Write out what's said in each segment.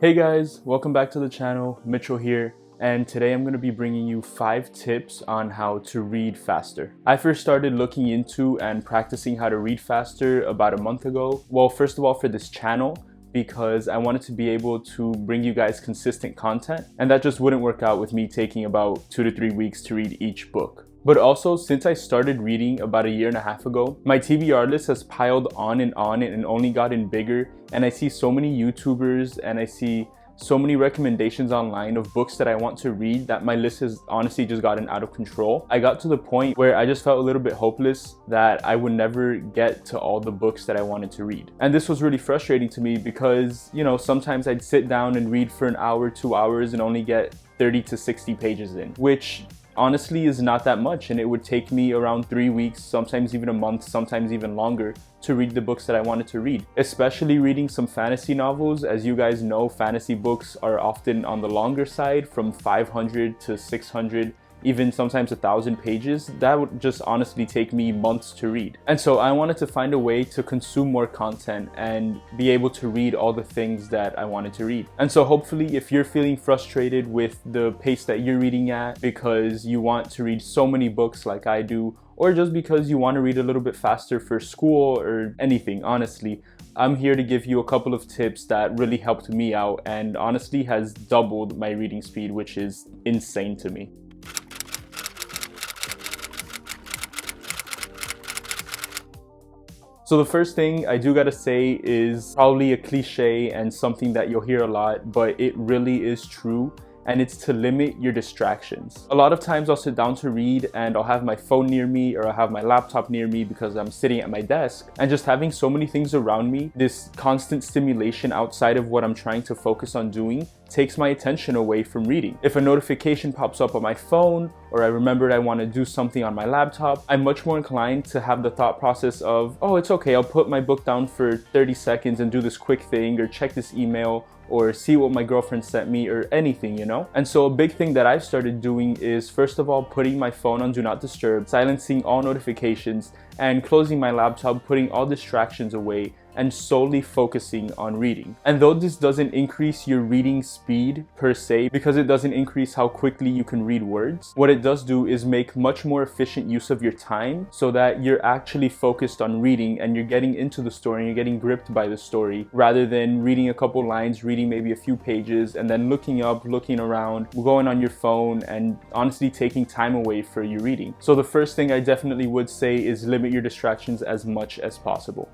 Hey guys, welcome back to the channel. Mitchell here, and today I'm going to be bringing you 5 tips on how to read faster. I first started looking into and practicing how to read faster about a month ago. Well, first of all, for this channel, because I wanted to be able to bring you guys consistent content, and that just wouldn't work out with me taking about 2 to 3 weeks to read each book. But also, since I started reading about a year and a half ago, my TBR list has piled on and only gotten bigger, and I see so many YouTubers and I see so many recommendations online of books that I want to read that my list has honestly just gotten out of control. I got to the point where I just felt a little bit hopeless that I would never get to all the books that I wanted to read. And this was really frustrating to me because, sometimes I'd sit down and read for an hour, 2 hours and only get 30 to 60 pages in, which honestly is not that much, and it would take me around 3 weeks, sometimes even a month, sometimes even longer to read the books that I wanted to read. Especially reading some fantasy novels. As you guys know, fantasy books are often on the longer side, from 500 to 600, even sometimes 1,000 pages. That would just honestly take me months to read. And so I wanted to find a way to consume more content and be able to read all the things that I wanted to read. And so hopefully, if you're feeling frustrated with the pace that you're reading at because you want to read so many books like I do, or just because you want to read a little bit faster for school or anything, honestly, I'm here to give you a couple of tips that really helped me out and honestly has doubled my reading speed, which is insane to me. So the first thing I do gotta say is probably a cliche and something that you'll hear a lot, but it really is true, and it's to limit your distractions. A lot of times I'll sit down to read and I'll have my phone near me or I'll have my laptop near me because I'm sitting at my desk, and just having so many things around me, this constant stimulation outside of what I'm trying to focus on doing, takes my attention away from reading. If a notification pops up on my phone or I remembered I want to do something on my laptop, I'm much more inclined to have the thought process of, oh, it's okay, I'll put my book down for 30 seconds and do this quick thing or check this email or see what my girlfriend sent me or anything, And so a big thing that I've started doing is, first of all, putting my phone on Do Not Disturb, silencing all notifications, and closing my laptop, putting all distractions away, and solely focusing on reading. And though this doesn't increase your reading speed per se, because it doesn't increase how quickly you can read words, what it does do is make much more efficient use of your time so that you're actually focused on reading and you're getting into the story and you're getting gripped by the story, rather than reading a couple lines, reading maybe a few pages, and then looking up, looking around, going on your phone, and honestly taking time away for your reading. So the first thing I definitely would say is limit your distractions as much as possible.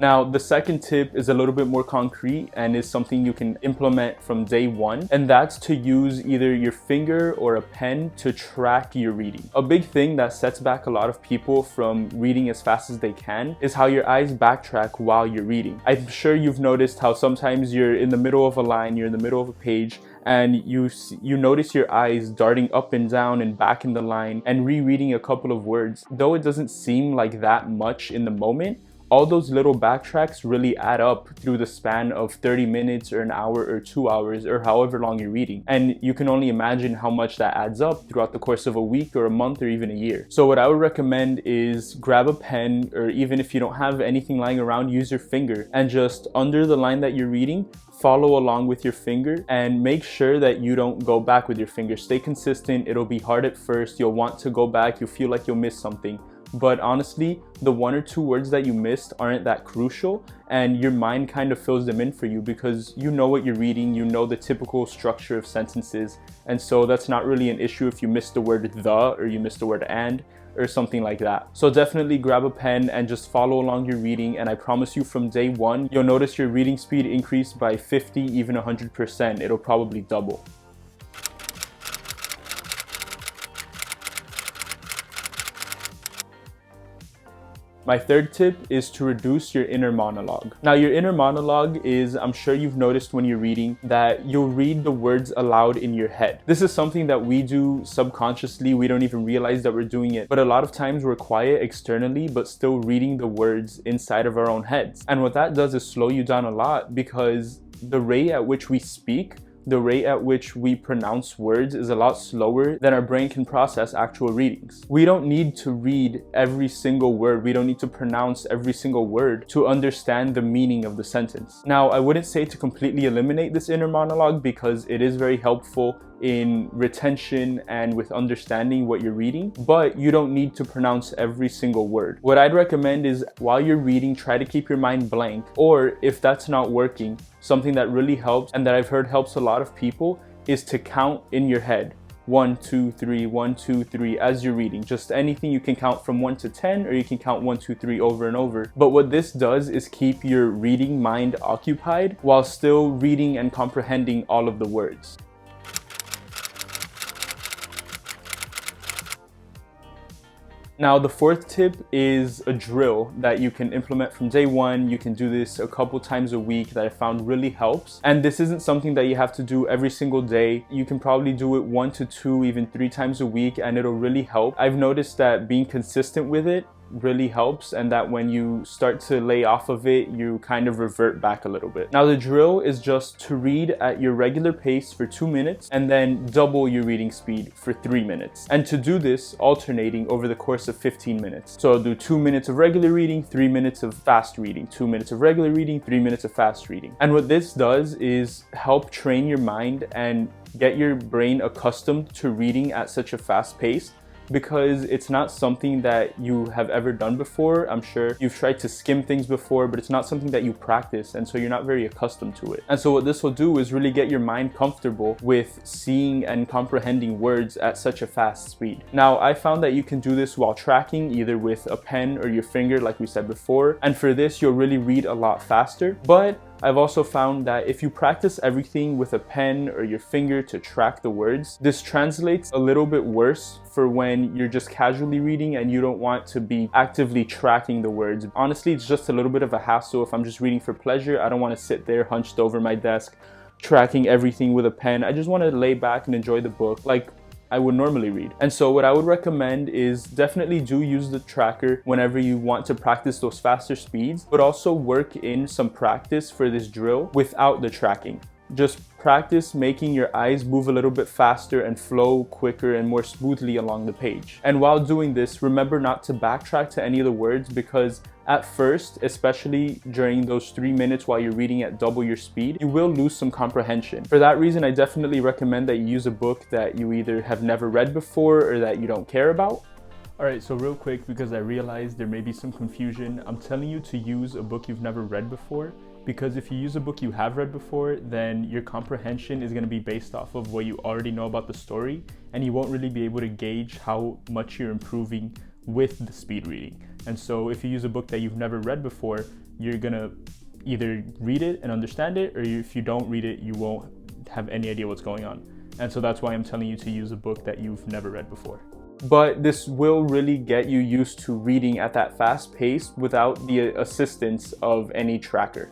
Now, the second tip is a little bit more concrete and is something you can implement from day one, and that's to use either your finger or a pen to track your reading. A big thing that sets back a lot of people from reading as fast as they can is how your eyes backtrack while you're reading. I'm sure you've noticed how sometimes you're in the middle of a line, you're in the middle of a page, and you notice your eyes darting up and down and back in the line and rereading a couple of words. Though it doesn't seem like that much in the moment, all those little backtracks really add up through the span of 30 minutes or an hour or 2 hours or however long you're reading. And you can only imagine how much that adds up throughout the course of a week or a month or even a year. So what I would recommend is grab a pen, or even if you don't have anything lying around, use your finger and just under the line that you're reading, follow along with your finger and make sure that you don't go back with your finger. Stay consistent. It'll be hard at first. You'll want to go back. You'll feel like you'll miss something. But honestly, the 1 or 2 words that you missed aren't that crucial, and your mind kind of fills them in for you because you know what you're reading, you know the typical structure of sentences, and so that's not really an issue if you missed the word the or you missed the word and or something like that. So definitely grab a pen and just follow along your reading, and I promise you from day one, you'll notice your reading speed increase by 50, even 100%. It'll probably double. My third tip is to reduce your inner monologue. Now, your inner monologue is, I'm sure you've noticed when you're reading, that you'll read the words aloud in your head. This is something that we do subconsciously. We don't even realize that we're doing it. But a lot of times we're quiet externally, but still reading the words inside of our own heads. And what that does is slow you down a lot, because the rate at which we speak the rate at which we pronounce words is a lot slower than our brain can process actual readings. We don't need to read every single word. We don't need to pronounce every single word to understand the meaning of the sentence. Now, I wouldn't say to completely eliminate this inner monologue because it is very helpful in retention and with understanding what you're reading, but you don't need to pronounce every single word. What I'd recommend is while you're reading, try to keep your mind blank, or if that's not working, something that really helps and that I've heard helps a lot of people is to count in your head. 1, 2, 3, 1, 2, 3 as you're reading. Just anything you can count from 1 to 10, or you can count 1, 2, 3 over and over. But what this does is keep your reading mind occupied while still reading and comprehending all of the words. Now, the fourth tip is a drill that you can implement from day one. You can do this a couple times a week that I found really helps. And this isn't something that you have to do every single day. You can probably do it 1 to 2, even 3 times a week, and it'll really help. I've noticed that being consistent with it really helps, and that when you start to lay off of it, you kind of revert back a little bit. Now, the drill is just to read at your regular pace for 2 minutes and then double your reading speed for 3 minutes. And to do this, alternating over the course of 15 minutes. So I'll do 2 minutes of regular reading, 3 minutes of fast reading, 2 minutes of regular reading, 3 minutes of fast reading. And what this does is help train your mind and get your brain accustomed to reading at such a fast pace, because it's not something that you have ever done before. I'm sure you've tried to skim things before, but it's not something that you practice, and so you're not very accustomed to it. And so what this will do is really get your mind comfortable with seeing and comprehending words at such a fast speed. Now, I found that you can do this while tracking, either with a pen or your finger, like we said before, and for this you'll really read a lot faster. But I've also found that if you practice everything with a pen or your finger to track the words, this translates a little bit worse for when you're just casually reading and you don't want to be actively tracking the words. Honestly, it's just a little bit of a hassle. If I'm just reading for pleasure, I don't want to sit there hunched over my desk tracking everything with a pen. I just want to lay back and enjoy the book like I would normally read. And so what I would recommend is definitely do use the tracker whenever you want to practice those faster speeds, but also work in some practice for this drill without the tracking. Just practice making your eyes move a little bit faster and flow quicker and more smoothly along the page. And while doing this, remember not to backtrack to any of the words, because at first, especially during those 3 minutes while you're reading at double your speed, you will lose some comprehension. For that reason, I definitely recommend that you use a book that you either have never read before or that you don't care about. Alright, so real quick, because I realized there may be some confusion, I'm telling you to use a book you've never read before, because if you use a book you have read before, then your comprehension is going to be based off of what you already know about the story, and you won't really be able to gauge how much you're improving with the speed reading. And so if you use a book that you've never read before, you're going to either read it and understand it, or if you don't read it, you won't have any idea what's going on. And so that's why I'm telling you to use a book that you've never read before. But this will really get you used to reading at that fast pace without the assistance of any tracker.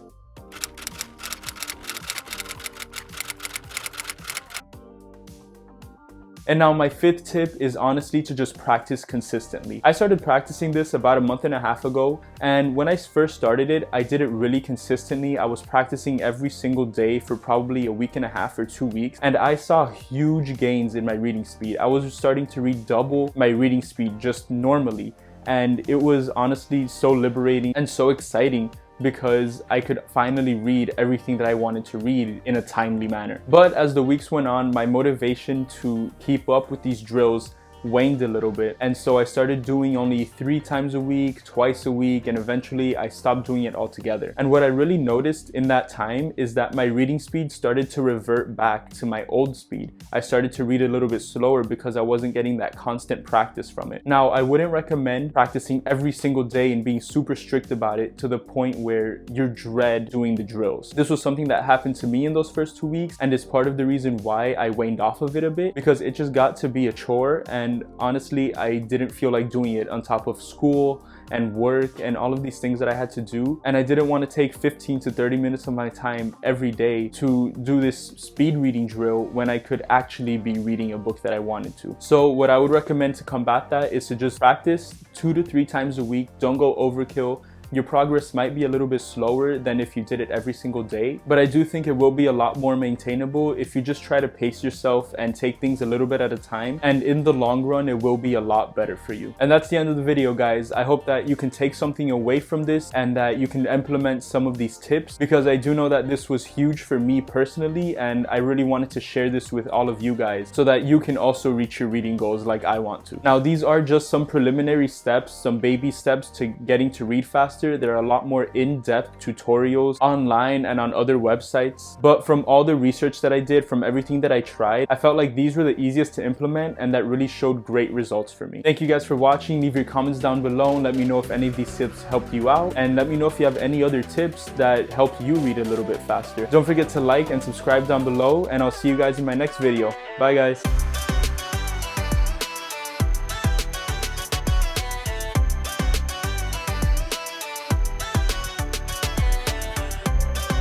And now my fifth tip is honestly to just practice consistently. I started practicing this about a month and a half ago, and when I first started it, I did it really consistently. I was practicing every single day for probably a week and a half or 2 weeks, and I saw huge gains in my reading speed. I was starting to read double my reading speed just normally, and it was honestly so liberating and so exciting, because I could finally read everything that I wanted to read in a timely manner. But as the weeks went on, my motivation to keep up with these drills waned a little bit, and so I started doing only 3 times a week, twice a week, and eventually I stopped doing it altogether. And what I really noticed in that time is that my reading speed started to revert back to my old speed. I started to read a little bit slower because I wasn't getting that constant practice from it. Now, I wouldn't recommend practicing every single day and being super strict about it to the point where you dread doing the drills. This was something that happened to me in those first 2 weeks, and it's part of the reason why I waned off of it a bit, because it just got to be a chore, and honestly, I didn't feel like doing it on top of school and work and all of these things that I had to do. And I didn't want to take 15 to 30 minutes of my time every day to do this speed reading drill when I could actually be reading a book that I wanted to. So what I would recommend to combat that is to just practice 2 to 3 times a week. Don't go overkill. Your progress might be a little bit slower than if you did it every single day, but I do think it will be a lot more maintainable if you just try to pace yourself and take things a little bit at a time, and in the long run it will be a lot better for you. And that's the end of the video, guys. I hope that you can take something away from this and that you can implement some of these tips, because I do know that this was huge for me personally, and I really wanted to share this with all of you guys so that you can also reach your reading goals like I want to. Now, these are just some preliminary steps, some baby steps to getting to read faster. There are a lot more in-depth tutorials online and on other websites, but from all the research that I did, from everything that I tried, I felt like these were the easiest to implement and that really showed great results for me. Thank you guys for watching. Leave your comments down below and let me know if any of these tips helped you out, and let me know if you have any other tips that helped you read a little bit faster. Don't forget to like and subscribe down below, and I'll see you guys in my next video. Bye guys.